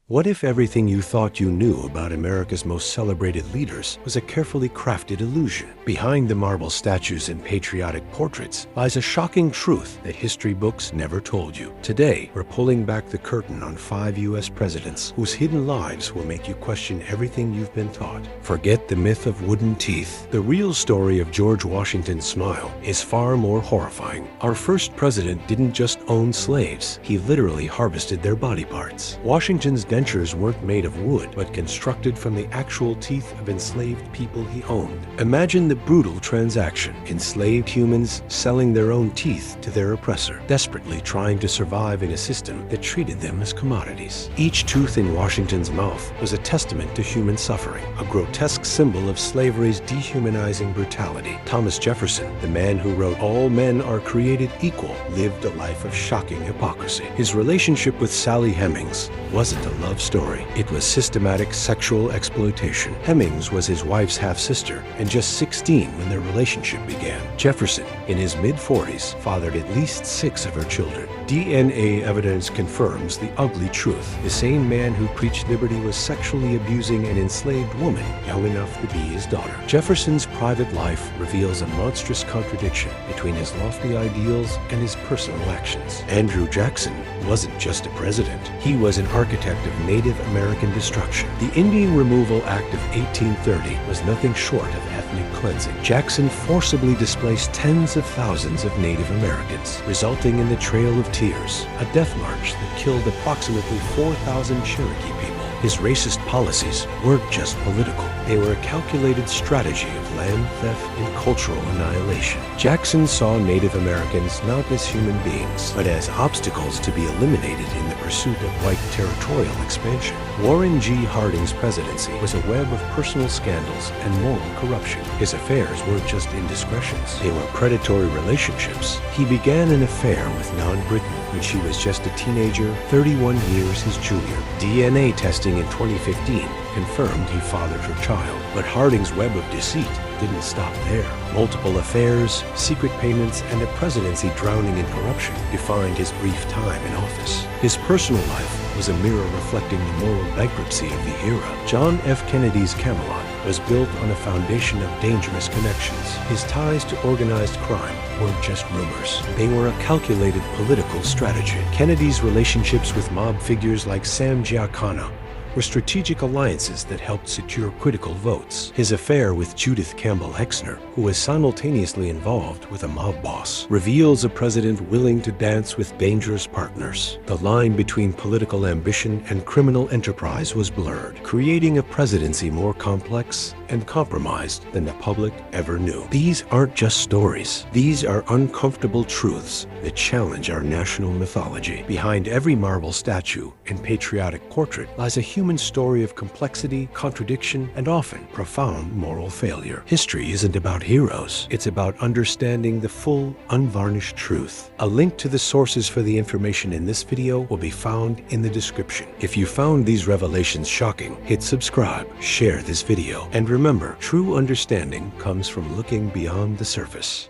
What if everything you thought you knew about America's most celebrated leaders was a carefully crafted illusion? Behind the marble statues and patriotic portraits lies a shocking truth that history books never told you. Today, we're pulling back the curtain on 5 U.S. presidents whose hidden lives will make you question everything you've been taught. Forget the myth of wooden teeth. The real story of George Washington's smile is far more horrifying. Our first president didn't just own slaves, he literally harvested their body parts. Washington's dentures weren't made of wood, but constructed from the actual teeth of enslaved people he owned. Imagine the brutal transaction: enslaved humans selling their own teeth to their oppressor, desperately trying to survive in a system that treated them as commodities. Each tooth in Washington's mouth was a testament to human suffering, a grotesque symbol of slavery's dehumanizing brutality. Thomas Jefferson, the man who wrote "All men are created equal," lived a life of shocking hypocrisy. His relationship with Sally Hemings wasn't a love story. It was systematic sexual exploitation. Hemings was his wife's half-sister and just 16 when their relationship began. Jefferson, in his mid-40s, fathered at least 6 of her children. DNA evidence confirms the ugly truth. The same man who preached liberty was sexually abusing an enslaved woman young enough to be his daughter. Jefferson's private life reveals a monstrous contradiction between his lofty ideals and his personal actions. Andrew Jackson wasn't just a president. He was an architect of Native American destruction. The Indian Removal Act of 1830 was nothing short of ethnic cleansing. Jackson forcibly displaced tens of thousands of Native Americans, resulting in the Trail of Tears, a death march that killed approximately 4,000 Cherokee people. His racist policies weren't just political. They were a calculated strategy of land theft and cultural annihilation. Jackson saw Native Americans not as human beings, but as obstacles to be eliminated in the pursuit of white territorial expansion. Warren G. Harding's presidency was a web of personal scandals and moral corruption. His affairs weren't just indiscretions. They were predatory relationships. He began an affair with non-Briton when she was just a teenager, 31 years his junior. DNA testing in 2015 confirmed he fathered her child. But Harding's web of deceit didn't stop there. Multiple affairs, secret payments, and a presidency drowning in corruption defined his brief time in office. His personal life was a mirror reflecting the moral bankruptcy of the era. John F. Kennedy's Camelot was built on a foundation of dangerous connections. His ties to organized crime weren't just rumors. They were a calculated political strategy. Kennedy's relationships with mob figures like Sam Giancana were strategic alliances that helped secure critical votes. His affair with Judith Campbell Hexner, who was simultaneously involved with a mob boss, reveals a president willing to dance with dangerous partners. The line between political ambition and criminal enterprise was blurred, creating a presidency more complex and compromised than the public ever knew. These aren't just stories. These are uncomfortable truths that challenge our national mythology. Behind every marble statue and patriotic portrait lies a human story of complexity, contradiction, and often profound moral failure. History isn't about heroes. It's about understanding the full, unvarnished truth. A link to the sources for the information in this video will be found in the description. If you found these revelations shocking, hit subscribe, share this video, and remember, true understanding comes from looking beyond the surface.